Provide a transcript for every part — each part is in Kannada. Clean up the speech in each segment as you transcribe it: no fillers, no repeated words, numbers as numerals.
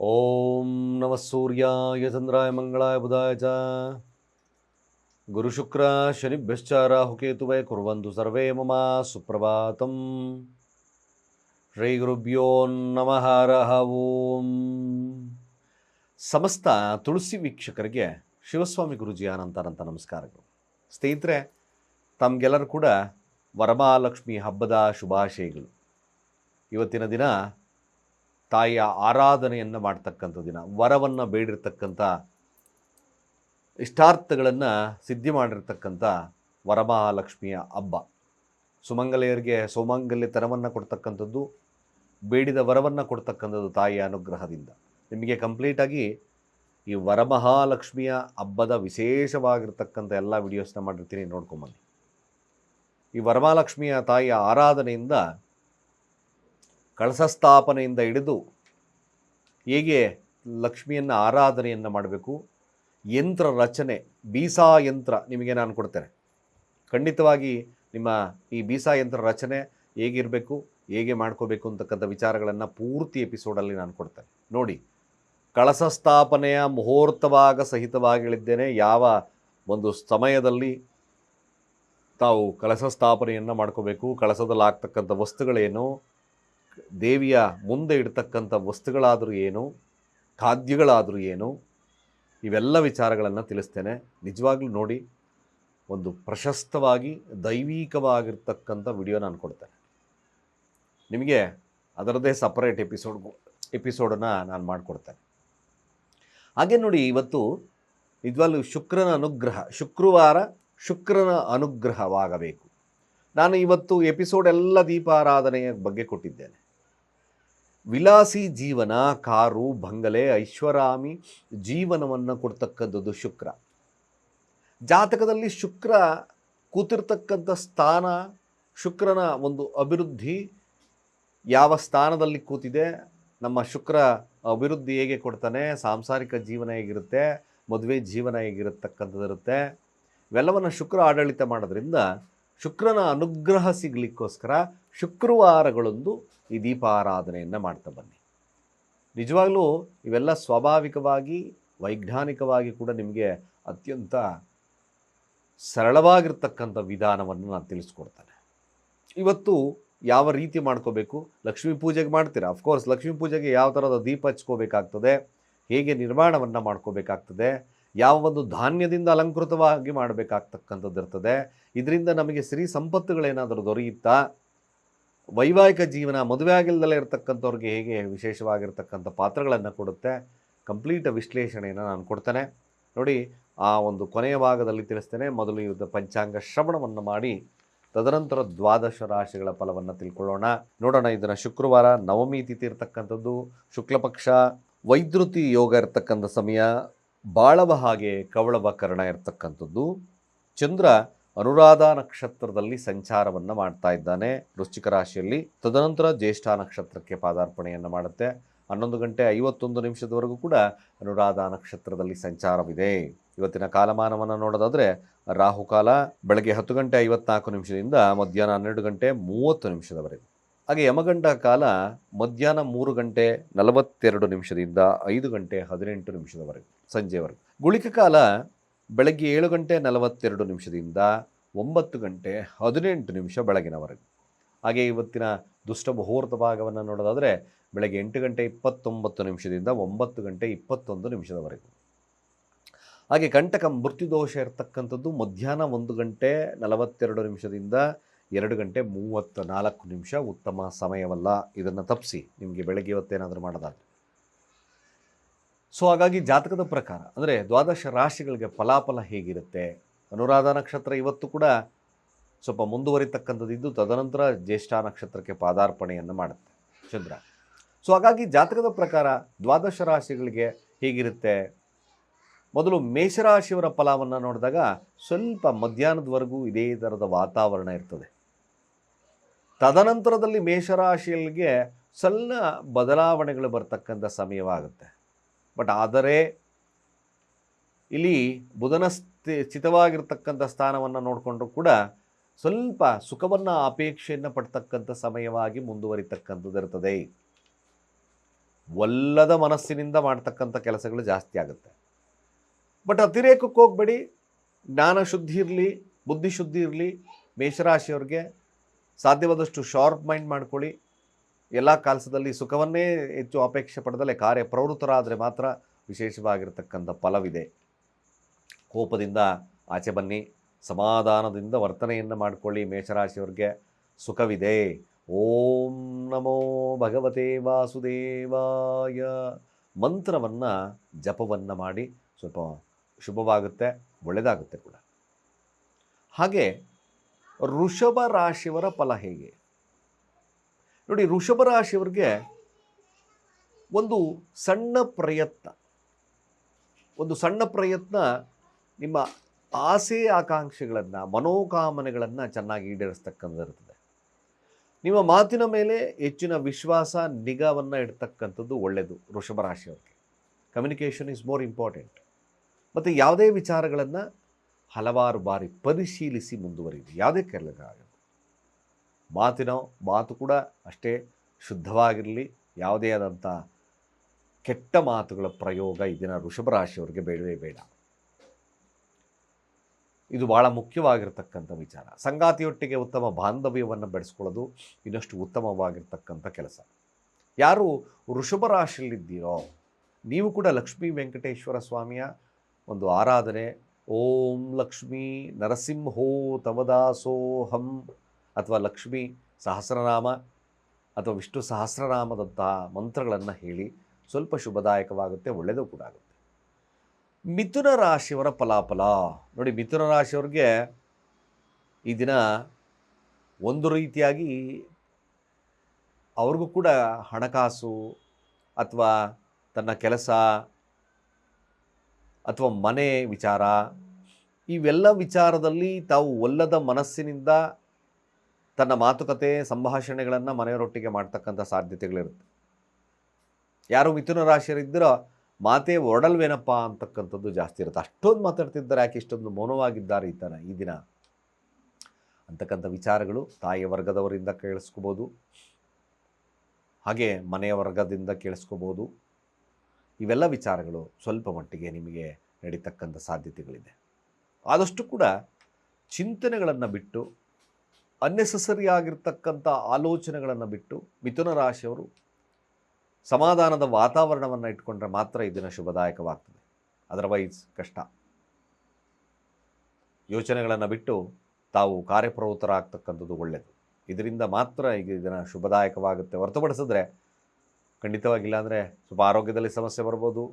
ಓಂ ನಮಃ ಸೂರ್ಯಾಯ ಚಂದ್ರಾಯ ಮಂಗಳಾಯ ಬುಧಾಯ ಚ ಗುರುಶುಕ್ರ ಶನಿಭ್ಯಶ್ಚ ರಾಹುಕೇತುವೇ ಕುರ್ವಂತು ಸರ್ವೇ ಮಮ ಸುಪ್ರಭಾತಂ. ಶ್ರೀ ಗುರುಭ್ಯೋ ನಮಃ ಹರಃ ಓಂ. ಸಮಸ್ತ ತುಳಸಿ ವೀಕ್ಷಕರಿಗೆ ಶಿವಸ್ವಾಮಿ ಗುರುಜಿ ಅನಂತ ನಮಸ್ಕಾರಗಳು. ಸ್ನೇಹಿತರೆ, ತಮಗೆಲ್ಲರೂ ಕೂಡ ವರಮಹಾಲಕ್ಷ್ಮಿ ಹಬ್ಬದ ಶುಭಾಶಯಗಳು. ಇವತ್ತಿನ ದಿನ ತಾಯಿಯ ಆರಾಧನೆಯನ್ನು ಮಾಡ್ತಕ್ಕಂಥ ದಿನ, ವರವನ್ನು ಬೇಡಿರ್ತಕ್ಕಂಥ ಇಷ್ಟಾರ್ಥಗಳನ್ನು ಸಿದ್ಧಿ ಮಾಡಿರ್ತಕ್ಕಂಥ ವರಮಹಾಲಕ್ಷ್ಮಿಯ ಹಬ್ಬ. ಸುಮಂಗಲೆಯರಿಗೆ ಸೌಮಂಗಲ್ಯತನವನ್ನು ಕೊಡ್ತಕ್ಕಂಥದ್ದು, ಬೇಡಿದ ವರವನ್ನು ಕೊಡ್ತಕ್ಕಂಥದ್ದು ತಾಯಿಯ ಅನುಗ್ರಹದಿಂದ. ನಿಮಗೆ ಕಂಪ್ಲೀಟಾಗಿ ಈ ವರಮಹಾಲಕ್ಷ್ಮಿಯ ಹಬ್ಬದ ವಿಶೇಷವಾಗಿರ್ತಕ್ಕಂಥ ಎಲ್ಲ ವಿಡಿಯೋಸ್ನ ಮಾಡಿರ್ತೀನಿ, ನೋಡ್ಕೊಂಬನ್ನಿ. ಈ ವರಮಹಾಲಕ್ಷ್ಮಿಯ ತಾಯಿಯ ಆರಾಧನೆಯಿಂದ, ಕಳಸ ಸ್ಥಾಪನೆಯಿಂದ ಹಿಡಿದು ಹೇಗೆ ಲಕ್ಷ್ಮಿಯನ್ನು ಆರಾಧನೆಯನ್ನು ಮಾಡಬೇಕು, ಯಂತ್ರ ರಚನೆ, ಬೀಸಾ ಯಂತ್ರ ನಿಮಗೆ ನಾನು ಕೊಡ್ತೇನೆ. ಖಂಡಿತವಾಗಿ ನಿಮ್ಮ ಈ ಬೀಸಾ ಯಂತ್ರ ರಚನೆ ಹೇಗಿರಬೇಕು, ಹೇಗೆ ಮಾಡ್ಕೋಬೇಕು ಅಂತಕ್ಕಂಥ ವಿಚಾರಗಳನ್ನು ಪೂರ್ತಿ ಎಪಿಸೋಡಲ್ಲಿ ನಾನು ಕೊಡ್ತೇನೆ. ನೋಡಿ, ಕಳಸ ಸ್ಥಾಪನೆಯ ಮುಹೂರ್ತವಾಗ ಸಹಿತವಾಗಿ ಹೇಳಿದ್ದೇನೆ. ಯಾವ ಒಂದು ಸಮಯದಲ್ಲಿ ತಾವು ಕಳಸ ಸ್ಥಾಪನೆಯನ್ನು ಮಾಡ್ಕೋಬೇಕು, ಕಳಸದಲ್ಲಿ ಆಗ್ತಕ್ಕಂಥ ವಸ್ತುಗಳೇನು, ದೇವಿಯ ಮುಂದೆ ಇಡ್ತಕ್ಕಂಥ ವಸ್ತುಗಳಾದರೂ ಏನು, ಖಾದ್ಯಗಳಾದರೂ ಏನು, ಇವೆಲ್ಲ ವಿಚಾರಗಳನ್ನು ತಿಳಿಸ್ತೇನೆ. ನಿಜವಾಗ್ಲೂ ನೋಡಿ, ಒಂದು ಪ್ರಶಸ್ತವಾಗಿ ದೈವಿಕವಾಗಿರ್ತಕ್ಕಂಥ ವಿಡಿಯೋ ನಾನು ಕೊಡ್ತೇನೆ ನಿಮಗೆ. ಅದರದ್ದೇ ಸಪರೇಟ್ ಎಪಿಸೋಡನ್ನು ನಾನು ಮಾಡಿಕೊಡ್ತೇನೆ. ಹಾಗೆ ನೋಡಿ, ಇವತ್ತು ನಿಜವಾಗ್ಲೂ ಶುಕ್ರನ ಅನುಗ್ರಹ, ಶುಕ್ರವಾರ ಶುಕ್ರನ ಅನುಗ್ರಹವಾಗಬೇಕು. ನಾನು ಇವತ್ತು ಎಪಿಸೋಡ್ ಎಲ್ಲ ದೀಪಾರಾಧನೆಯ ಬಗ್ಗೆ ಕೊಟ್ಟಿದ್ದೇನೆ. ವಿಲಾಸಿ ಜೀವನ, ಕಾರು, ಬಂಗಲೆ, ಐಷಾರಾಮಿ ಜೀವನವನ್ನು ಕೊಡ್ತಕ್ಕಂಥದ್ದು ಶುಕ್ರ. ಜಾತಕದಲ್ಲಿ ಶುಕ್ರ ಕೂತಿರ್ತಕ್ಕಂಥ ಸ್ಥಾನ, ಶುಕ್ರನ ಒಂದು ಅಭಿವೃದ್ಧಿ ಯಾವ ಸ್ಥಾನದಲ್ಲಿ ಕೂತಿದೆ, ನಮ್ಮ ಶುಕ್ರ ಅಭಿವೃದ್ಧಿ ಹೇಗೆ ಕೊಡ್ತಾನೆ, ಸಾಂಸಾರಿಕ ಜೀವನ ಹೇಗಿರುತ್ತೆ, ಮದುವೆ ಜೀವನ ಹೇಗಿರತಕ್ಕಂಥದ್ದಿರುತ್ತೆ, ಇವೆಲ್ಲವನ್ನು ಶುಕ್ರ ಆಡಳಿತ ಮಾಡೋದ್ರಿಂದ ಶುಕ್ರನ ಅನುಗ್ರಹ ಸಿಗಲಿಕ್ಕೋಸ್ಕರ ಶುಕ್ರವಾರಗಳೊಂದು ಈ ದೀಪಾರಾಧನೆಯನ್ನು ಮಾಡ್ತಾ ಬನ್ನಿ. ನಿಜವಾಗ್ಲೂ ಇವೆಲ್ಲ ಸ್ವಾಭಾವಿಕವಾಗಿ, ವೈಜ್ಞಾನಿಕವಾಗಿ ಕೂಡ ನಿಮಗೆ ಅತ್ಯಂತ ಸರಳವಾಗಿರ್ತಕ್ಕಂಥ ವಿಧಾನವನ್ನು ನಾನು ತಿಳಿಸ್ಕೊಡ್ತೇನೆ. ಇವತ್ತು ಯಾವ ರೀತಿ ಮಾಡ್ಕೋಬೇಕು, ಲಕ್ಷ್ಮೀ ಪೂಜೆಗೆ ಮಾಡ್ತೀರಾ, ಅಫ್ಕೋರ್ಸ್ ಲಕ್ಷ್ಮೀ ಪೂಜೆಗೆ ಯಾವ ಥರದ ದೀಪ ಹಚ್ಕೋಬೇಕಾಗ್ತದೆ, ಹೇಗೆ ನಿರ್ಮಾಣವನ್ನು ಮಾಡ್ಕೋಬೇಕಾಗ್ತದೆ, ಯಾವ ಒಂದು ಧಾನ್ಯದಿಂದ ಅಲಂಕೃತವಾಗಿ ಮಾಡಬೇಕಾಗ್ತಕ್ಕಂಥದ್ದು ಇರ್ತದೆ, ಇದರಿಂದ ನಮಗೆ ಸಿರಿ ಸಂಪತ್ತುಗಳೇನಾದರೂ ದೊರೆಯುತ್ತಾ, ವೈವಾಹಿಕ ಜೀವನ, ಮದುವೆ ಆಗಿಲ್ದಲೇ ಇರತಕ್ಕಂಥವ್ರಿಗೆ ಹೇಗೆ ವಿಶೇಷವಾಗಿರ್ತಕ್ಕಂಥ ಪಾತ್ರಗಳನ್ನು ಕೊಡುತ್ತೆ, ಕಂಪ್ಲೀಟ್ ವಿಶ್ಲೇಷಣೆಯನ್ನು ನಾನು ಕೊಡ್ತೇನೆ. ನೋಡಿ, ಆ ಒಂದು ಕೊನೆಯ ಭಾಗದಲ್ಲಿ ತಿಳಿಸ್ತೇನೆ. ಮೊದಲು ಇವ್ರದ್ದು ಪಂಚಾಂಗ ಶ್ರವಣವನ್ನು ಮಾಡಿ ತದನಂತರ ದ್ವಾದಶ ರಾಶಿಗಳ ಫಲವನ್ನು ತಿಳ್ಕೊಳ್ಳೋಣ. ನೋಡೋಣ, ಇದನ್ನು ಶುಕ್ರವಾರ ನವಮಿ ತಿಥಿ ಇರ್ತಕ್ಕಂಥದ್ದು, ಶುಕ್ಲಪಕ್ಷ, ವೈದ್ಯುತಿ ಯೋಗ ಇರ್ತಕ್ಕಂಥ ಸಮಯ, ಬಾಳವ ಹಾಗೆ ಕವಳವ ಕರ್ಣ ಇರ್ತಕ್ಕಂಥದ್ದು. ಚಂದ್ರ ಅನುರಾಧ ನಕ್ಷತ್ರದಲ್ಲಿ ಸಂಚಾರವನ್ನು ಮಾಡ್ತಾ ಇದ್ದಾನೆ ವೃಶ್ಚಿಕ ರಾಶಿಯಲ್ಲಿ. ತದನಂತರ ಜ್ಯೇಷ್ಠ ನಕ್ಷತ್ರಕ್ಕೆ ಪಾದಾರ್ಪಣೆಯನ್ನು ಮಾಡುತ್ತೆ. 11:51 ಕೂಡ ಅನುರಾಧ ನಕ್ಷತ್ರದಲ್ಲಿ ಸಂಚಾರವಿದೆ. ಇವತ್ತಿನ ಕಾಲಮಾನವನ್ನು ನೋಡೋದಾದರೆ ರಾಹುಕಾಲ ಬೆಳಗ್ಗೆ 10:54 ಮಧ್ಯಾಹ್ನ 12:30 ಹಾಗೆ ಯಮಗಂಡ ಕಾಲ ಮಧ್ಯಾಹ್ನ 3:42 5:18 ಸಂಜೆವರೆಗೂ. ಗುಳಿಕ ಕಾಲ ಬೆಳಗ್ಗೆ 7:42 9:18 ಬೆಳಗಿನವರೆಗೂ. ಹಾಗೆ ಇವತ್ತಿನ ದುಷ್ಟ ಮುಹೂರ್ತ ಭಾಗವನ್ನು ನೋಡೋದಾದರೆ ಬೆಳಗ್ಗೆ 8:29 9:21 ಹಾಗೆ ಕಂಟಕ ಮೃತ್ಯುದೋಷ ಇರತಕ್ಕಂಥದ್ದು ಮಧ್ಯಾಹ್ನ 1:42 2:34 ಉತ್ತಮ ಸಮಯವಲ್ಲ. ಇದನ್ನು ತಪ್ಪಿಸಿ ನಿಮಗೆ ಬೆಳಗ್ಗೆ ಇವತ್ತೇನಾದರೂ ಮಾಡೋದಾದರೆ. ಸೊ ಹಾಗಾಗಿ ಜಾತಕದ ಪ್ರಕಾರ ಅಂದರೆ ದ್ವಾದಶ ರಾಶಿಗಳಿಗೆ ಫಲಾಫಲ ಹೇಗಿರುತ್ತೆ. ಅನುರಾಧ ನಕ್ಷತ್ರ ಇವತ್ತು ಕೂಡ ಸ್ವಲ್ಪ ಮುಂದುವರಿತಕ್ಕಂಥದ್ದಿದ್ದು, ತದನಂತರ ಜ್ಯೇಷ್ಠ ನಕ್ಷತ್ರಕ್ಕೆ ಪಾದಾರ್ಪಣೆಯನ್ನು ಮಾಡುತ್ತೆ ಚಂದ್ರ. ಸೊ ಹಾಗಾಗಿ ಜಾತಕದ ಪ್ರಕಾರ ದ್ವಾದಶ ರಾಶಿಗಳಿಗೆ ಹೇಗಿರುತ್ತೆ. ಮೊದಲು ಮೇಷರಾಶಿಯವರ ಫಲವನ್ನು ನೋಡಿದಾಗ ಸ್ವಲ್ಪ ಮಧ್ಯಾಹ್ನದವರೆಗೂ ಇದೇ ಥರದ ವಾತಾವರಣ ಇರ್ತದೆ. ತದನಂತರದಲ್ಲಿ ಮೇಷರಾಶಿಗಳಿಗೆ ಸಣ್ಣ ಬದಲಾವಣೆಗಳು ಬರ್ತಕ್ಕಂಥ ಸಮಯವಾಗುತ್ತೆ. ಬಟ್ ಆದರೆ ಇಲ್ಲಿ ಬುಧನ ಸ್ಥಿತವಾಗಿರ್ತಕ್ಕಂಥ ಸ್ಥಾನವನ್ನು ನೋಡಿಕೊಂಡ್ರೂ ಕೂಡ ಸ್ವಲ್ಪ ಸುಖವನ್ನು ಅಪೇಕ್ಷೆಯನ್ನು ಪಡ್ತಕ್ಕಂಥ ಸಮಯವಾಗಿ ಮುಂದುವರಿತಕ್ಕಂಥದ್ದು ಇರ್ತದೆ. ಒಲ್ಲದ ಮನಸ್ಸಿನಿಂದ ಮಾಡ್ತಕ್ಕಂಥ ಕೆಲಸಗಳು ಜಾಸ್ತಿ ಆಗುತ್ತೆ. ಬಟ್ ಅತಿರೇಕಕ್ಕೆ ಹೋಗಬೇಡಿ. ಜ್ಞಾನ ಶುದ್ಧಿ ಇರಲಿ, ಬುದ್ಧಿ ಶುದ್ಧಿ ಇರಲಿ. ಮೇಷರಾಶಿಯವ್ರಿಗೆ ಸಾಧ್ಯವಾದಷ್ಟು ಶಾರ್ಪ್ ಮೈಂಡ್ ಮಾಡ್ಕೊಳ್ಳಿ. ಎಲ್ಲ ಕೆಲಸದಲ್ಲಿ ಸುಖವನ್ನೇ ಹೆಚ್ಚು ಅಪೇಕ್ಷೆ ಪಡೆದಲ್ಲೇ ಕಾರ್ಯಪ್ರವೃತ್ತರಾದರೆ ಮಾತ್ರ ವಿಶೇಷವಾಗಿರ್ತಕ್ಕಂಥ ಫಲವಿದೆ. ಕೋಪದಿಂದ ಆಚೆ ಬನ್ನಿ, ಸಮಾಧಾನದಿಂದ ವರ್ತನೆಯನ್ನು ಮಾಡಿಕೊಳ್ಳಿ. ಮೇಷರಾಶಿಯವ್ರಿಗೆ ಸುಖವಿದೆ. ಓಂ ನಮೋ ಭಗವತೆ ವಾಸುದೇವಾಯ ಮಂತ್ರವನ್ನು ಜಪವನ್ನು ಮಾಡಿ, ಸ್ವಲ್ಪ ಶುಭವಾಗುತ್ತೆ, ಒಳ್ಳೆಯದಾಗುತ್ತೆ ಕೂಡ. ಹಾಗೆ ವೃಷಭ ರಾಶಿಯವರ ಫಲ ಹೇಗೆ ನೋಡಿ. ವೃಷಭ ರಾಶಿಯವರಿಗೆ ಒಂದು ಸಣ್ಣ ಪ್ರಯತ್ನ ನಿಮ್ಮ ಆಸೆ ಆಕಾಂಕ್ಷೆಗಳನ್ನು, ಮನೋಕಾಮನೆಗಳನ್ನು ಚೆನ್ನಾಗಿ ಈಡೇರಿಸ್ತಕ್ಕಂಥದ್ದಿರ್ತದೆ. ನಿಮ್ಮ ಮಾತಿನ ಮೇಲೆ ಹೆಚ್ಚಿನ ವಿಶ್ವಾಸ, ನಿಗಾವನ್ನು ಇಡ್ತಕ್ಕಂಥದ್ದು ಒಳ್ಳೆಯದು. ವೃಷಭ ರಾಶಿಯವರಿಗೆ ಕಮ್ಯುನಿಕೇಷನ್ ಈಸ್ ಮೋರ್ ಇಂಪಾರ್ಟೆಂಟ್. ಮತ್ತು ಯಾವುದೇ ವಿಚಾರಗಳನ್ನು ಹಲವಾರು ಬಾರಿ ಪರಿಶೀಲಿಸಿ ಮುಂದುವರಿಯಿರಿ. ಯಾವುದೇ ಕೆಲಸ ಮಾತು ಕೂಡ ಅಷ್ಟೇ ಶುದ್ಧವಾಗಿರಲಿ. ಯಾವುದೇ ಆದಂಥ ಕೆಟ್ಟ ಮಾತುಗಳ ಪ್ರಯೋಗ ಈ ದಿನ ವೃಷಭ ರಾಶಿಯವರಿಗೆ ಬೇಡವೇ ಬೇಡ. ಇದು ಭಾಳ ಮುಖ್ಯವಾಗಿರ್ತಕ್ಕಂಥ ವಿಚಾರ. ಸಂಗಾತಿಯೊಟ್ಟಿಗೆ ಉತ್ತಮ ಬಾಂಧವ್ಯವನ್ನು ಬೆಳೆಸ್ಕೊಳ್ಳೋದು ಇನ್ನಷ್ಟು ಉತ್ತಮವಾಗಿರ್ತಕ್ಕಂಥ ಕೆಲಸ. ಯಾರು ವೃಷಭ ರಾಶಿಯಲ್ಲಿದ್ದೀರೋ ನೀವು ಕೂಡ ಲಕ್ಷ್ಮೀ ವೆಂಕಟೇಶ್ವರ ಸ್ವಾಮಿಯ ಒಂದು ಆರಾಧನೆ, ಓಂ ಲಕ್ಷ್ಮೀ ನರಸಿಂಹೋ ತವದಾಸೋಹಂ ಅಥವಾ ಲಕ್ಷ್ಮೀ ಸಹಸ್ರನಾಮ ಅಥವಾ ವಿಷ್ಣು ಸಹಸ್ರನಾಮದಂತಹ ಮಂತ್ರಗಳನ್ನು ಹೇಳಿ ಸ್ವಲ್ಪ ಶುಭದಾಯಕವಾಗುತ್ತೆ, ಒಳ್ಳೆಯದು ಕೂಡ ಆಗುತ್ತೆ. ಮಿಥುನ ರಾಶಿಯವರ ಫಲಾಫಲ ನೋಡಿ. ಮಿಥುನ ರಾಶಿಯವ್ರಿಗೆ ಈ ದಿನ ಒಂದು ರೀತಿಯಾಗಿ ಅವ್ರಿಗೂ ಕೂಡ ಹಣಕಾಸು ಅಥವಾ ತನ್ನ ಕೆಲಸ ಅಥವಾ ಮನೆ ವಿಚಾರ, ಇವೆಲ್ಲ ವಿಚಾರದಲ್ಲಿ ತಾವು ಒಲ್ಲದ ಮನಸ್ಸಿನಿಂದ ತನ್ನ ಮಾತುಕತೆ ಸಂಭಾಷಣೆಗಳನ್ನು ಮನೆಯವರೊಟ್ಟಿಗೆ ಮಾಡ್ತಕ್ಕಂಥ ಸಾಧ್ಯತೆಗಳಿರುತ್ತೆ. ಯಾರು ಮಿಥುನ ರಾಶಿಯರಿದ್ದರೋ ಮಾತೇ ಹೊರಡಲ್ವೇನಪ್ಪ ಅಂತಕ್ಕಂಥದ್ದು ಜಾಸ್ತಿ ಇರುತ್ತೆ. ಅಷ್ಟೊಂದು ಮಾತಾಡ್ತಿದ್ದಾರೆ, ಯಾಕೆ ಇಷ್ಟೊಂದು ಮೌನವಾಗಿದ್ದಾರೆ ಈ ದಿನ ಅಂತಕ್ಕಂಥ ವಿಚಾರಗಳು ತಾಯಿಯ ವರ್ಗದವರಿಂದ ಕೇಳಿಸ್ಕೋಬೋದು, ಹಾಗೆ ಮನೆಯ ವರ್ಗದಿಂದ ಕೇಳಿಸ್ಕೋಬೋದು. ಇವೆಲ್ಲ ವಿಚಾರಗಳು ಸ್ವಲ್ಪ ಮಟ್ಟಿಗೆ ನಿಮಗೆ ನಡೀತಕ್ಕಂಥ ಸಾಧ್ಯತೆಗಳಿದೆ. ಆದಷ್ಟು ಕೂಡ ಚಿಂತನೆಗಳನ್ನು ಬಿಟ್ಟು, ಅನ್ನೆಸೆಸರಿ ಆಗಿರ್ತಕ್ಕಂಥ ಆಲೋಚನೆಗಳನ್ನು ಬಿಟ್ಟು ಮಿಥುನ ರಾಶಿಯವರು ಸಮಾಧಾನದ ವಾತಾವರಣವನ್ನು ಇಟ್ಕೊಂಡ್ರೆ ಮಾತ್ರ ಇದನ್ನು ಶುಭದಾಯಕವಾಗ್ತದೆ. ಅದರ್ವೈಸ್ ಕಷ್ಟ. ಯೋಚನೆಗಳನ್ನು ಬಿಟ್ಟು ತಾವು ಕಾರ್ಯಪ್ರವೃತ್ತರಾಗ್ತಕ್ಕಂಥದ್ದು ಒಳ್ಳೆಯದು. ಇದರಿಂದ ಮಾತ್ರ ಈಗ ಇದನ್ನು ಶುಭದಾಯಕವಾಗುತ್ತೆ. ಹೊರತುಪಡಿಸಿದ್ರೆ ಖಂಡಿತವಾಗಿಲ್ಲ. ಅಂದರೆ ಸ್ವಲ್ಪ ಆರೋಗ್ಯದಲ್ಲಿ ಸಮಸ್ಯೆ ಬರ್ಬೋದು,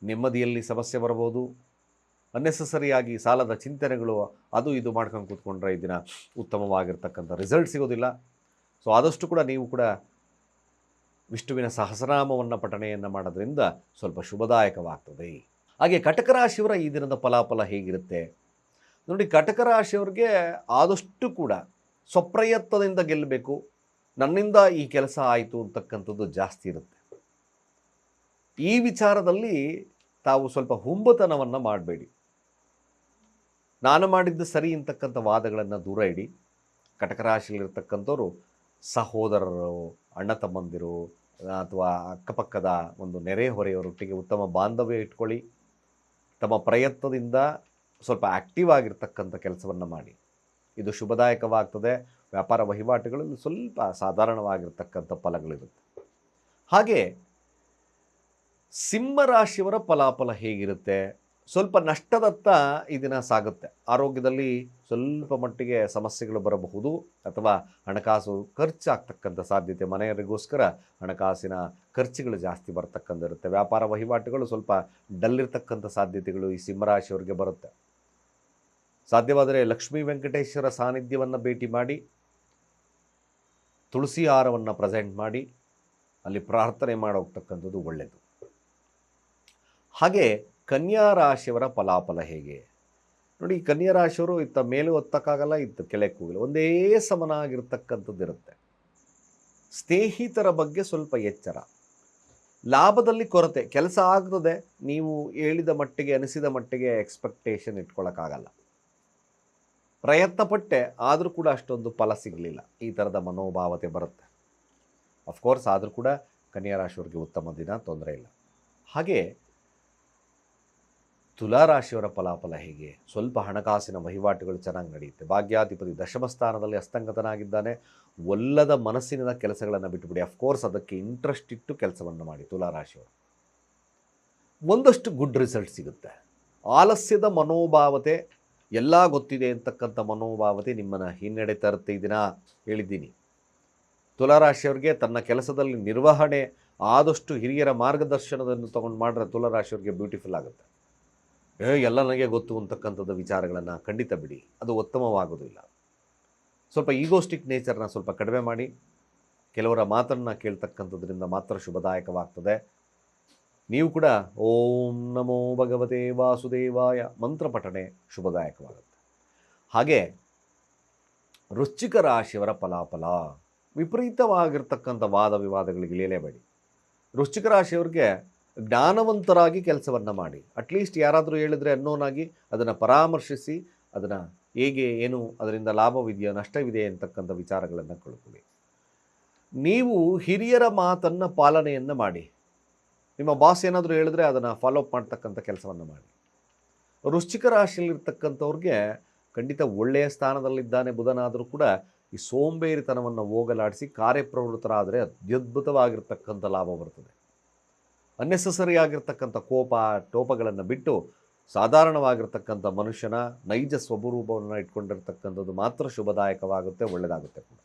ನೆಮ್ಮದಿಯಲ್ಲಿ ಸಮಸ್ಯೆ ಬರ್ಬೋದು. ಅನ್ನೆಸೆಸರಿಯಾಗಿ ಸಾಲದ ಚಿಂತನೆಗಳು ಅದು ಇದು ಮಾಡ್ಕೊಂಡು ಕೂತ್ಕೊಂಡ್ರೆ ಈ ದಿನ ಉತ್ತಮವಾಗಿರ್ತಕ್ಕಂಥ ರಿಸಲ್ಟ್ ಸಿಗೋದಿಲ್ಲ. ಸೊ ಆದಷ್ಟು ಕೂಡ ನೀವು ಕೂಡ ವಿಷ್ಣುವಿನ ಸಹಸ್ರನಾಮವನ್ನು ಪಠಣೆಯನ್ನು ಮಾಡೋದ್ರಿಂದ ಸ್ವಲ್ಪ ಶುಭದಾಯಕವಾಗ್ತದೆ. ಹಾಗೆ ಕಟಕ ರಾಶಿಯವರ ಈ ದಿನದ ಫಲಾಫಲ ಹೇಗಿರುತ್ತೆ ನೋಡಿ. ಕಟಕ ರಾಶಿಯವ್ರಿಗೆ ಆದಷ್ಟು ಕೂಡ ಸ್ವಪ್ರಯತ್ನದಿಂದ ಗೆಲ್ಲಬೇಕು, ನನ್ನಿಂದ ಈ ಕೆಲಸ ಆಯಿತು ಅಂತಕ್ಕಂಥದ್ದು ಜಾಸ್ತಿ ಇರುತ್ತೆ. ಈ ವಿಚಾರದಲ್ಲಿ ತಾವು ಸ್ವಲ್ಪ ಹುಂಬತನವನ್ನು ಮಾಡಬೇಡಿ. ನಾನು ಮಾಡಿದ್ದು ಸರಿ ಅಂತಕ್ಕಂಥ ವಾದಗಳನ್ನು ದೂರ ಇಡಿ. ಕಟಕ ರಾಶಿಯಲ್ಲಿರ್ತಕ್ಕಂಥವ್ರು ಸಹೋದರರು, ಅಣ್ಣ ತಮ್ಮಂದಿರು ಅಥವಾ ಅಕ್ಕಪಕ್ಕದ ಒಂದು ನೆರೆಹೊರೆಯವರೊಟ್ಟಿಗೆ ಉತ್ತಮ ಬಾಂಧವ್ಯ ಇಟ್ಕೊಳ್ಳಿ. ತಮ್ಮ ಪ್ರಯತ್ನದಿಂದ ಸ್ವಲ್ಪ ಆ್ಯಕ್ಟಿವ್ ಆಗಿರ್ತಕ್ಕಂಥ ಕೆಲಸವನ್ನು ಮಾಡಿ. ಇದು ಶುಭದಾಯಕವಾಗ್ತದೆ. ವ್ಯಾಪಾರ ವಹಿವಾಟುಗಳಲ್ಲಿ ಸ್ವಲ್ಪ ಸಾಧಾರಣವಾಗಿರ್ತಕ್ಕಂಥ ಫಲಗಳಿರುತ್ತೆ. ಹಾಗೆ ಸಿಂಹರಾಶಿಯವರ ಫಲಾಫಲ ಹೇಗಿರುತ್ತೆ? ಸ್ವಲ್ಪ ನಷ್ಟದತ್ತ ಈ ದಿನ ಸಾಗುತ್ತೆ. ಆರೋಗ್ಯದಲ್ಲಿ ಸ್ವಲ್ಪ ಮಟ್ಟಿಗೆ ಸಮಸ್ಯೆಗಳು ಬರಬಹುದು ಅಥವಾ ಹಣಕಾಸು ಖರ್ಚಾಗ್ತಕ್ಕಂಥ ಸಾಧ್ಯತೆ, ಮನೆಯವರಿಗೋಸ್ಕರ ಹಣಕಾಸಿನ ಖರ್ಚುಗಳು ಜಾಸ್ತಿ ಬರ್ತಕ್ಕಂಥಿರುತ್ತೆ. ವ್ಯಾಪಾರ ವಹಿವಾಟುಗಳು ಸ್ವಲ್ಪ ಡಲ್ಲಿರ್ತಕ್ಕಂಥ ಸಾಧ್ಯತೆಗಳು ಈ ಸಿಂಹರಾಶಿಯವರಿಗೆ ಬರುತ್ತೆ. ಸಾಧ್ಯವಾದರೆ ಲಕ್ಷ್ಮೀ ವೆಂಕಟೇಶ್ವರ ಸಾನ್ನಿಧ್ಯವನ್ನು ಭೇಟಿ ಮಾಡಿ, ತುಳಸಿ ಹಾರವನ್ನು ಪ್ರೆಸೆಂಟ್ ಮಾಡಿ ಅಲ್ಲಿ ಪ್ರಾರ್ಥನೆ ಮಾಡೋಗ್ತಕ್ಕಂಥದ್ದು ಒಳ್ಳೆಯದು. ಹಾಗೆ ಕನ್ಯಾ ರಾಶಿಯವರ ಫಲಾಫಲ ಹೇಗೆ ನೋಡಿ. ಕನ್ಯಾ ರಾಶಿಯವರು ಇತ್ತ ಮೇಲೆ ಒತ್ತಕ್ಕಾಗಲ್ಲ, ಇತ್ತ ಕೆಳಕ್ಕೆ ಹೋಗಲ್ಲ, ಒಂದೇ ಸಮನಾಗಿರ್ತಕ್ಕಂಥದ್ದು ಇರುತ್ತೆ. ಸ್ನೇಹಿತರ ಬಗ್ಗೆ ಸ್ವಲ್ಪ ಎಚ್ಚರ. ಲಾಭದಲ್ಲಿ ಕೊರತೆ, ಕೆಲಸ ಆಗ್ತದೆ, ನೀವು ಹೇಳಿದ ಮಟ್ಟಿಗೆ ಅನಿಸಿದ ಮಟ್ಟಿಗೆ ಎಕ್ಸ್ಪೆಕ್ಟೇಷನ್ ಇಟ್ಕೊಳ್ಳೋಕ್ಕಾಗಲ್ಲ. ಪ್ರಯತ್ನಪಟ್ಟೆ ಆದರೂ ಕೂಡ ಅಷ್ಟೊಂದು ಫಲ ಸಿಗಲಿಲ್ಲ, ಈ ಥರದ ಮನೋಭಾವತೆ ಬರುತ್ತೆ. ಅಫ್ಕೋರ್ಸ್ ಆದರೂ ಕೂಡ ಕನ್ಯಾ ರಾಶಿಯವರಿಗೆ ಉತ್ತಮ ದಿನ, ತೊಂದರೆ ಇಲ್ಲ. ಹಾಗೆ ತುಲಾರಾಶಿಯವರ ಫಲಾಫಲ ಹೇಗೆ? ಸ್ವಲ್ಪ ಹಣಕಾಸಿನ ವಹಿವಾಟುಗಳು ಚೆನ್ನಾಗಿ ನಡೆಯುತ್ತೆ. ಭಾಗ್ಯಾಧಿಪತಿ ದಶಮ ಸ್ಥಾನದಲ್ಲಿ ಹಸ್ತಂಗತನಾಗಿದ್ದಾನೆ. ಒಲ್ಲದ ಮನಸ್ಸಿನ ಕೆಲಸಗಳನ್ನು ಬಿಟ್ಟುಬಿಡಿ. ಅಫ್ಕೋರ್ಸ್ ಅದಕ್ಕೆ ಇಂಟ್ರೆಸ್ಟ್ ಇಟ್ಟು ಕೆಲಸವನ್ನು ಮಾಡಿ. ತುಲಾರಾಶಿಯವರು ಒಂದಷ್ಟು ಗುಡ್ ರಿಸಲ್ಟ್ ಸಿಗುತ್ತೆ. ಆಲಸ್ಯದ ಮನೋಭಾವತೆ, ಎಲ್ಲ ಗೊತ್ತಿದೆ ಅಂತಕ್ಕಂಥ ಮನೋಭಾವತೆ ನಿಮ್ಮನ್ನು ಹಿನ್ನಡೆ ತರುತ್ತೆ. ಈ ದಿನ ಹೇಳಿದ್ದೀನಿ, ತುಲಾರಾಶಿಯವರಿಗೆ ತನ್ನ ಕೆಲಸದಲ್ಲಿ ನಿರ್ವಹಣೆ ಆದಷ್ಟು ಹಿರಿಯರ ಮಾರ್ಗದರ್ಶನವನ್ನು ತೊಗೊಂಡು ಮಾಡಿದ್ರೆ ತುಲಾರಾಶಿಯವರಿಗೆ ಬ್ಯೂಟಿಫುಲ್ ಆಗುತ್ತೆ. ಎಲ್ಲ ನನಗೆ ಗೊತ್ತು ಅಂತಕ್ಕಂಥದ್ದು ವಿಚಾರಗಳನ್ನು ಖಂಡಿತ ಬಿಡಿ, ಅದು ಉತ್ತಮವಾಗೋದಿಲ್ಲ. ಸ್ವಲ್ಪ ಈಗೋಸ್ಟಿಕ್ ನೇಚರ್ನ ಸ್ವಲ್ಪ ಕಡಿಮೆ ಮಾಡಿ. ಕೆಲವರ ಮಾತನ್ನು ಕೇಳ್ತಕ್ಕಂಥದ್ರಿಂದ ಮಾತ್ರ ಶುಭದಾಯಕವಾಗ್ತದೆ. ನೀವು ಕೂಡ ಓಂ ನಮೋ ಭಗವತೆ ವಾಸುದೇವಾಯ ಮಂತ್ರ ಪಠಣೆ ಶುಭದಾಯಕವಾಗುತ್ತೆ. ಹಾಗೆ ವೃಶ್ಚಿಕ ರಾಶಿಯವರ ಫಲಾಫಲ ವಿಪರೀತವಾಗಿರ್ತಕ್ಕಂಥ ವಾದ ವಿವಾದಗಳಿಗೆ ಇಳಿಯಲೇಬೇಡಿ. ವೃಶ್ಚಿಕ ರಾಶಿಯವ್ರಿಗೆ ಜ್ಞಾನವಂತರಾಗಿ ಕೆಲಸವನ್ನು ಮಾಡಿ. ಅಟ್ಲೀಸ್ಟ್ ಯಾರಾದರೂ ಹೇಳಿದ್ರೆ ಅನ್ನೋನಾಗಿ ಅದನ್ನು ಪರಾಮರ್ಶಿಸಿ, ಅದನ್ನು ಹೇಗೆ, ಏನು ಅದರಿಂದ ಲಾಭವಿದೆಯೋ ನಷ್ಟವಿದೆಯೇ ಅಂತಕ್ಕಂಥ ವಿಚಾರಗಳನ್ನು ಕಳ್ಕೊಳ್ಳಿ. ನೀವು ಹಿರಿಯರ ಮಾತನ್ನು ಪಾಲನೆಯನ್ನು ಮಾಡಿ. ನಿಮ್ಮ ಬಾಸ್ ಏನಾದರೂ ಹೇಳಿದ್ರೆ ಅದನ್ನು ಫಾಲೋಅಪ್ ಮಾಡ್ತಕ್ಕಂಥ ಕೆಲಸವನ್ನು ಮಾಡಿ. ವೃಶ್ಚಿಕ ರಾಶಿಯಲ್ಲಿರ್ತಕ್ಕಂಥವ್ರಿಗೆ ಖಂಡಿತ ಒಳ್ಳೆಯ ಸ್ಥಾನದಲ್ಲಿದ್ದಾನೆ ಬುಧನಾದರೂ ಕೂಡ ಈ ಸೋಂಬೇರಿತನವನ್ನು ಹೋಗಲಾಡಿಸಿ ಕಾರ್ಯಪ್ರವೃತ್ತರಾದರೆ ಅತ್ಯದ್ಭುತವಾಗಿರ್ತಕ್ಕಂಥ ಲಾಭ ಬರ್ತದೆ. ಅನ್ನೆಸೆಸರಿ ಆಗಿರ್ತಕ್ಕಂಥ ಟೋಪಗಳನ್ನು ಬಿಟ್ಟು ಸಾಧಾರಣವಾಗಿರ್ತಕ್ಕಂಥ ಮನುಷ್ಯನ ನೈಜ ಸ್ವಭೂರೂಪವನ್ನು ಇಟ್ಕೊಂಡಿರ್ತಕ್ಕಂಥದ್ದು ಮಾತ್ರ ಶುಭದಾಯಕವಾಗುತ್ತೆ, ಒಳ್ಳೆಯದಾಗುತ್ತೆ ಕೂಡ.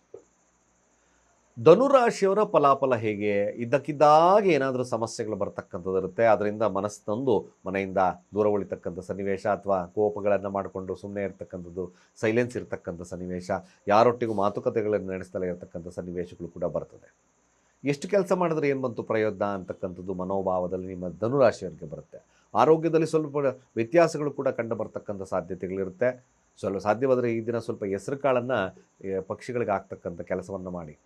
ಧನುರಾಶಿಯವರ ಫಲಾಫಲ ಹೇಗೆ? ಇದ್ದಕ್ಕಿದ್ದಾಗೆ ಏನಾದರೂ ಸಮಸ್ಯೆಗಳು ಬರ್ತಕ್ಕಂಥದ್ದು ಇರುತ್ತೆ. ಅದರಿಂದ ಮನಸ್ಸು ತಂದು ಮನೆಯಿಂದ ದೂರ ಉಳಿತಕ್ಕಂಥ ಸನ್ನಿವೇಶ, ಅಥವಾ ಕೋಪಗಳನ್ನು ಮಾಡಿಕೊಂಡು ಸುಮ್ಮನೆ ಇರ್ತಕ್ಕಂಥದ್ದು, ಸೈಲೆನ್ಸ್ ಇರ್ತಕ್ಕಂಥ ಸನ್ನಿವೇಶ, ಯಾರೊಟ್ಟಿಗೂ ಮಾತುಕತೆಗಳನ್ನು ನಡೆಸ್ತಲೇ ಇರತಕ್ಕಂಥ ಸನ್ನಿವೇಶಗಳು ಕೂಡ ಬರ್ತದೆ. ಎಷ್ಟು ಕೆಲಸ ಮಾಡಿದ್ರೆ ಏನು ಬಂತು ಪ್ರಯೋಜನ ಅಂತಕ್ಕಂಥದ್ದು ಮನೋಭಾವದಲ್ಲಿ ನಿಮ್ಮ ಧನುರಾಶಿಯವರಿಗೆ ಬರುತ್ತೆ. ಆರೋಗ್ಯದಲ್ಲಿ ಸ್ವಲ್ಪ ವ್ಯತ್ಯಾಸಗಳು ಕೂಡ ಕಂಡು ಬರ್ತಕ್ಕಂಥ ಸಾಧ್ಯತೆಗಳಿರುತ್ತೆ. ಸಾಧ್ಯವಾದರೆ ಈ ದಿನ ಸ್ವಲ್ಪ ಹೆಸರು ಕಾಳನ್ನು ಪಕ್ಷಿಗಳಿಗೆ ಹಾಕ್ತಕ್ಕಂಥ ಕೆಲಸವನ್ನು ಮಾಡಿ.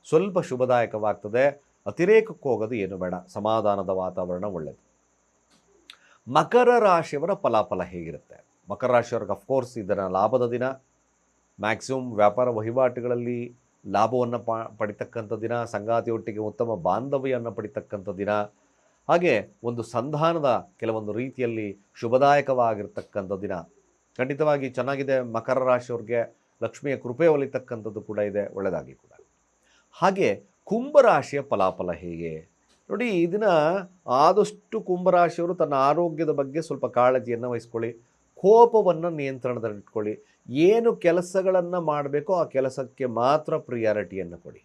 ಸ್ವಲ್ಪ ಶುಭದಾಯಕವಾಗ್ತದೆ. ಅತಿರೇಕಕ್ಕೆ ಹೋಗೋದು ಏನು ಬೇಡ. ಸಮಾಧಾನದ ವಾತಾವರಣ ಒಳ್ಳೆಯದು. ಮಕರ ರಾಶಿಯವರ ಫಲಾಫಲ ಹೇಗಿರುತ್ತೆ? ಮಕರ ರಾಶಿಯವ್ರಿಗೆ ಅಫ್ಕೋರ್ಸ್ ಇದರ ಲಾಭದ ದಿನ. ಮ್ಯಾಕ್ಸಿಮಮ್ ವ್ಯಾಪಾರ ವಹಿವಾಟುಗಳಲ್ಲಿ ಲಾಭವನ್ನು ಪಡಿತಕ್ಕಂಥ ದಿನ. ಸಂಗಾತಿಯೊಟ್ಟಿಗೆ ಉತ್ತಮ ಬಾಂಧವ್ಯವನ್ನು ಪಡಿತಕ್ಕಂಥ ದಿನ. ಹಾಗೆ ಒಂದು ಸಂಧಾನದ ಕೆಲವೊಂದು ರೀತಿಯಲ್ಲಿ ಶುಭದಾಯಕವಾಗಿರ್ತಕ್ಕಂಥ ದಿನ. ಖಂಡಿತವಾಗಿ ಚೆನ್ನಾಗಿದೆ. ಮಕರ ರಾಶಿಯವ್ರಿಗೆ ಲಕ್ಷ್ಮಿಯ ಕೃಪೆ ಒಲಿತಕ್ಕಂಥದ್ದು ಕೂಡ ಇದೆ, ಒಳ್ಳೆಯದಾಗಲಿ ಕೂಡ. ಹಾಗೆ ಕುಂಭರಾಶಿಯ ಫಲಾಫಲ ಹೇಗೆ ನೋಡಿ? ಈ ದಿನ ಆದಷ್ಟು ಕುಂಭರಾಶಿಯವರು ತನ್ನ ಆರೋಗ್ಯದ ಬಗ್ಗೆ ಸ್ವಲ್ಪ ಕಾಳಜಿಯನ್ನು ವಹಿಸ್ಕೊಳ್ಳಿ. ಕೋಪವನ್ನು ನಿಯಂತ್ರಣದಲ್ಲಿಟ್ಕೊಳ್ಳಿ. ಏನು ಕೆಲಸಗಳನ್ನು ಮಾಡಬೇಕೋ ಆ ಕೆಲಸಕ್ಕೆ ಮಾತ್ರ ಪ್ರಿಯಾರಿಟಿಯನ್ನು ಕೊಡಿ.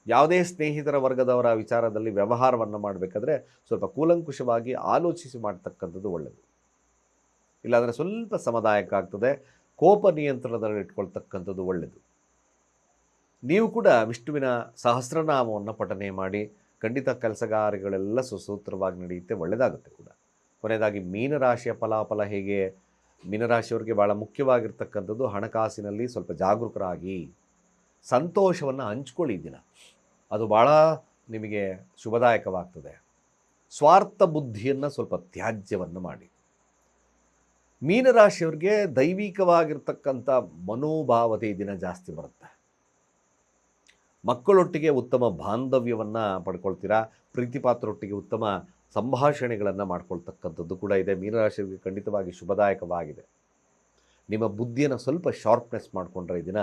ಯಾವುದೇ ಸ್ನೇಹಿತರ ವರ್ಗದವರ ವಿಚಾರದಲ್ಲಿ ವ್ಯವಹಾರವನ್ನು ಮಾಡಬೇಕಾದ್ರೆ ಸ್ವಲ್ಪ ಕೂಲಂಕುಷವಾಗಿ ಆಲೋಚಿಸಿ ಮಾಡ್ತಕ್ಕಂಥದ್ದು ಒಳ್ಳೆಯದು. ಇಲ್ಲಾಂದರೆ ಸ್ವಲ್ಪ ಸಮದಾಯಕ ಆಗ್ತದೆ. ಕೋಪ ನಿಯಂತ್ರಣದಲ್ಲಿ ಇಟ್ಕೊಳ್ತಕ್ಕಂಥದ್ದು ಒಳ್ಳೆಯದು. ನೀವು ಕೂಡ ವಿಷ್ಣುವಿನ ಸಹಸ್ರನಾಮವನ್ನು ಪಠನೆ ಮಾಡಿ. ಖಂಡಿತ ಕೆಲಸಗಾರಗಳೆಲ್ಲ ಸುಸೂತ್ರವಾಗಿ ನಡೆಯುತ್ತೆ, ಒಳ್ಳೆಯದಾಗುತ್ತೆ ಕೂಡ. ಕೊನೆಯದಾಗಿ ಮೀನರಾಶಿಯ ಫಲಾಫಲ ಹೇಗೆ? ಮೀನರಾಶಿಯವರಿಗೆ ಭಾಳ ಮುಖ್ಯವಾಗಿರ್ತಕ್ಕಂಥದ್ದು ಹಣಕಾಸಿನಲ್ಲಿ ಸ್ವಲ್ಪ ಜಾಗರೂಕರಾಗಿ ಸಂತೋಷವನ್ನು ಹಂಚ್ಕೊಳ್ಳಿ ದಿನ. ಅದು ಭಾಳ ನಿಮಗೆ ಶುಭದಾಯಕವಾಗ್ತದೆ. ಸ್ವಾರ್ಥ ಬುದ್ಧಿಯನ್ನು ಸ್ವಲ್ಪ ತ್ಯಾಜ್ಯವನ್ನು ಮಾಡಿ. ಮೀನರಾಶಿಯವರಿಗೆ ದೈವಿಕವಾಗಿರ್ತಕ್ಕಂಥ ಮನೋಭಾವತೆ ಈ ದಿನ ಜಾಸ್ತಿ ಬರುತ್ತೆ. ಮಕ್ಕಳೊಟ್ಟಿಗೆ ಉತ್ತಮ ಬಾಂಧವ್ಯವನ್ನು ಪಡ್ಕೊಳ್ತೀರಾ. ಪ್ರೀತಿಪಾತ್ರರೊಟ್ಟಿಗೆ ಉತ್ತಮ ಸಂಭಾಷಣೆಗಳನ್ನು ಮಾಡ್ಕೊಳ್ತಕ್ಕಂಥದ್ದು ಕೂಡ ಇದೆ. ಮೀನರಾಶಿಯವರಿಗೆ ಖಂಡಿತವಾಗಿ ಶುಭದಾಯಕವಾಗಿದೆ. ನಿಮ್ಮ ಬುದ್ಧಿಯನ್ನು ಸ್ವಲ್ಪ ಶಾರ್ಪ್ನೆಸ್ ಮಾಡಿಕೊಂಡ್ರೆ ಈ ದಿನ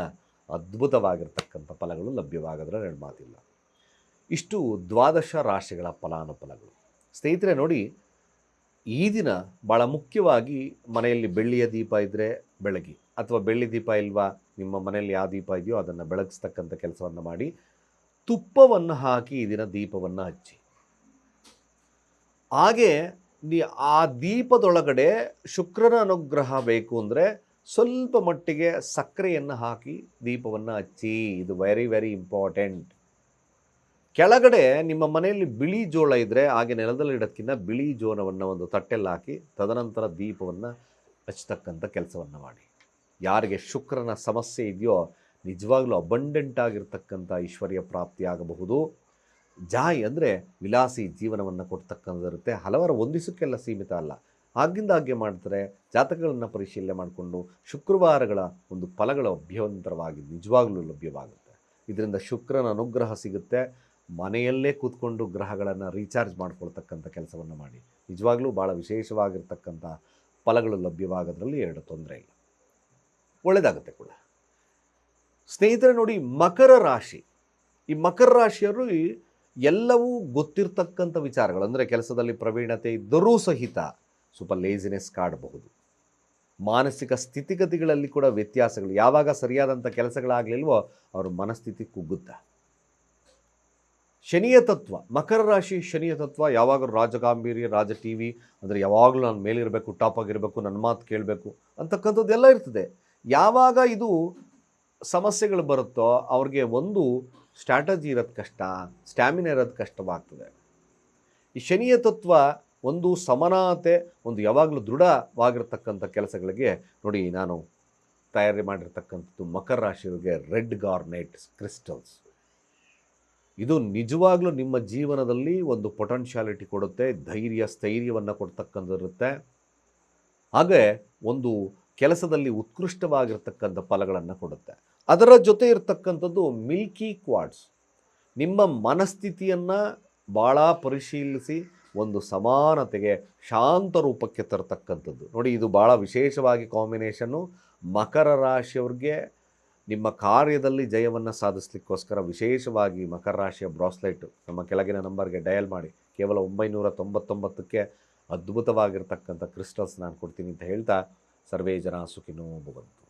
ಅದ್ಭುತವಾಗಿರ್ತಕ್ಕಂಥ ಫಲಗಳು ಲಭ್ಯವಾಗೋದ್ರ ಎರಡು ಮಾತಿಲ್ಲ. ಇಷ್ಟು ದ್ವಾದಶ ರಾಶಿಗಳ ಫಲಾನುಫಲಗಳು. ಸ್ನೇಹಿತರೆ ನೋಡಿ, ಈ ದಿನ ಭಾಳ ಮುಖ್ಯವಾಗಿ ಮನೆಯಲ್ಲಿ ಬೆಳ್ಳಿಯ ದೀಪ ಇದ್ದರೆ ಬೆಳಗಿ, ಅಥವಾ ಬೆಳ್ಳಿ ದೀಪ ಇಲ್ವಾ, ನಿಮ್ಮ ಮನೆಯಲ್ಲಿ ಯಾವ ದೀಪ ಇದೆಯೋ ಅದನ್ನು ಬೆಳಗಿಸ್ತಕ್ಕಂಥ ಕೆಲಸವನ್ನು ಮಾಡಿ. ತುಪ್ಪವನ್ನು ಹಾಕಿ ಈ ದಿನ ದೀಪವನ್ನು ಹಚ್ಚಿ. ಹಾಗೆ ಆ ದೀಪದೊಳಗಡೆ ಶುಕ್ರನ ಅನುಗ್ರಹ ಬೇಕು ಅಂದರೆ ಸ್ವಲ್ಪ ಮಟ್ಟಿಗೆ ಸಕ್ಕರೆಯನ್ನು ಹಾಕಿ ದೀಪವನ್ನು ಹಚ್ಚಿ. ಇದು ವೆರಿ ವೆರಿ ಇಂಪಾರ್ಟೆಂಟ್. ಕೆಳಗಡೆ ನಿಮ್ಮ ಮನೆಯಲ್ಲಿ ಬಿಳಿ ಜೋಳ ಇದ್ದರೆ ಹಾಗೆ ನೆಲದಲ್ಲಿ ಇಡೋದಕ್ಕಿಂತ ಬಿಳಿ ಜೋಳವನ್ನು ಒಂದು ತಟ್ಟೆಲ್ಲಿ ಹಾಕಿ ತದನಂತರ ದೀಪವನ್ನು ಹಚ್ಚತಕ್ಕಂಥ ಕೆಲಸವನ್ನು ಮಾಡಿ. ಯಾರಿಗೆ ಶುಕ್ರನ ಸಮಸ್ಯೆ ಇದೆಯೋ ನಿಜವಾಗ್ಲೂ ಅಬಂಡೆಂಟ್ ಆಗಿರ್ತಕ್ಕಂಥ ಐಶ್ವರ್ಯ ಪ್ರಾಪ್ತಿಯಾಗಬಹುದು. ಜಾಯ್ ಅಂದರೆ ವಿಲಾಸಿ ಜೀವನವನ್ನು ಕೊಡ್ತಕ್ಕಂಥದ್ದಿರುತ್ತೆ. ಹಲವಾರು ಒಂದಿಸಕ್ಕೆಲ್ಲ ಸೀಮಿತ ಅಲ್ಲ, ಆಗಿಂದಾಗ್ಗೆ ಮಾಡ್ತಾರೆ. ಜಾತಕಗಳನ್ನು ಪರಿಶೀಲನೆ ಮಾಡಿಕೊಂಡು ಶುಕ್ರವಾರಗಳ ಒಂದು ಫಲಗಳ ಅಭ್ಯಂತರವಾಗಿ ನಿಜವಾಗ್ಲೂ ಲಭ್ಯವಾಗುತ್ತೆ. ಇದರಿಂದ ಶುಕ್ರನ ಅನುಗ್ರಹ ಸಿಗುತ್ತೆ. ಮನೆಯಲ್ಲೇ ಕೂತ್ಕೊಂಡು ಗ್ರಹಗಳನ್ನು ರೀಚಾರ್ಜ್ ಮಾಡ್ಕೊಳ್ತಕ್ಕಂಥ ಕೆಲಸವನ್ನು ಮಾಡಿ. ನಿಜವಾಗ್ಲೂ ಭಾಳ ವಿಶೇಷವಾಗಿರ್ತಕ್ಕಂಥ ಫಲಗಳು ಲಭ್ಯವಾಗೋದ್ರಲ್ಲಿ ಎರಡು ತೊಂದರೆ ಇಲ್ಲ, ಒಳ್ಳೆಯದಾಗುತ್ತೆ ಕೂಡ. ಸ್ನೇಹಿತರೆ ನೋಡಿ, ಮಕರ ರಾಶಿ, ಈ ಮಕರ ರಾಶಿಯವರು ಎಲ್ಲವೂ ಗೊತ್ತಿರ್ತಕ್ಕಂಥ ವಿಚಾರಗಳು, ಅಂದರೆ ಕೆಲಸದಲ್ಲಿ ಪ್ರವೀಣತೆ ಇದ್ದರೂ ಸಹಿತ ಸ್ವಲ್ಪ ಲೇಜಿನೆಸ್ ಕಾಡಬಹುದು. ಮಾನಸಿಕ ಸ್ಥಿತಿಗತಿಗಳಲ್ಲಿ ಕೂಡ ವ್ಯತ್ಯಾಸಗಳು, ಯಾವಾಗ ಸರಿಯಾದಂಥ ಕೆಲಸಗಳಾಗಲಿಲ್ವೋ ಅವ್ರ ಮನಸ್ಥಿತಿ ಕುಗ್ಗುತ್ತೆ. ಶನಿಯ ತತ್ವ, ಮಕರ ರಾಶಿ ಶನಿಯ ತತ್ವ ಯಾವಾಗಲೂ ರಾಜಗಾಂಭೀರ್ಯ, ರಾಜ ಟಿ ವಿ, ಅಂದರೆ ಯಾವಾಗಲೂ ನಾನು ಮೇಲಿರಬೇಕು, ಟಾಪ್ ಆಗಿರಬೇಕು, ನನ್ನ ಮಾತು ಕೇಳಬೇಕು ಅಂತಕ್ಕಂಥದ್ದೆಲ್ಲ ಇರ್ತದೆ. ಯಾವಾಗ ಇದು ಸಮಸ್ಯೆಗಳು ಬರುತ್ತೋ ಅವ್ರಿಗೆ ಒಂದು ಸ್ಟ್ರಾಟಜಿ ಇರೋದು ಕಷ್ಟ, ಸ್ಟ್ಯಾಮಿನಾ ಇರೋದು ಕಷ್ಟವಾಗ್ತದೆ. ಈ ಶನಿಯ ತತ್ವ ಒಂದು ಸಮಾನತೆ, ಒಂದು ಯಾವಾಗಲೂ ದೃಢವಾಗಿರ್ತಕ್ಕಂಥ ಕೆಲಸಗಳಿಗೆ ನೋಡಿ, ನಾನು ತಯಾರಿ ಮಾಡಿರ್ತಕ್ಕಂಥದ್ದು ಮಕರ ರಾಶಿಯವರಿಗೆ ರೆಡ್ ಗಾರ್ನೆಟ್ ಕ್ರಿಸ್ಟಲ್ಸ್. ಇದು ನಿಜವಾಗ್ಲೂ ನಿಮ್ಮ ಜೀವನದಲ್ಲಿ ಒಂದು ಪೊಟೆನ್ಷಿಯಾಲಿಟಿ ಕೊಡುತ್ತೆ, ಧೈರ್ಯ ಸ್ಥೈರ್ಯವನ್ನು ಕೊಡ್ತಕ್ಕಂಥದ್ದಿರುತ್ತೆ. ಹಾಗೆ ಒಂದು ಕೆಲಸದಲ್ಲಿ ಉತ್ಕೃಷ್ಟವಾಗಿರ್ತಕ್ಕಂಥ ಫಲಗಳನ್ನು ಕೊಡುತ್ತೆ. ಅದರ ಜೊತೆ ಇರತಕ್ಕಂಥದ್ದು ಮಿಲ್ಕಿ ಕ್ವಾರ್ಟ್ಸ್, ನಿಮ್ಮ ಮನಸ್ಥಿತಿಯನ್ನು ಭಾಳ ಪರಿಶೀಲಿಸಿ ಒಂದು ಸಮಾನತೆಗೆ, ಶಾಂತ ರೂಪಕ್ಕೆ ತರತಕ್ಕಂಥದ್ದು. ನೋಡಿ, ಇದು ಭಾಳ ವಿಶೇಷವಾಗಿ ಕಾಂಬಿನೇಷನ್ನು. ಮಕರ ರಾಶಿಯವ್ರಿಗೆ ನಿಮ್ಮ ಕಾರ್ಯದಲ್ಲಿ ಜಯವನ್ನು ಸಾಧಿಸಲಿಕ್ಕೋಸ್ಕರ ವಿಶೇಷವಾಗಿ ಮಕರ ರಾಶಿಯ ಬ್ರಾಸ್ಲೈಟು ನಮ್ಮ ಕೆಳಗಿನ ನಂಬರ್ಗೆ ಡಯಲ್ ಮಾಡಿ ಕೇವಲ 999ಕ್ಕೆ ಅದ್ಭುತವಾಗಿರ್ತಕ್ಕಂಥ ಕ್ರಿಸ್ಟಲ್ಸ್ ನಾನು ಕೊಡ್ತೀನಿ ಅಂತ ಹೇಳ್ತಾ, ಸರ್ವೇ ಜನ ಸುಖಿನೋ ಭವಂತು.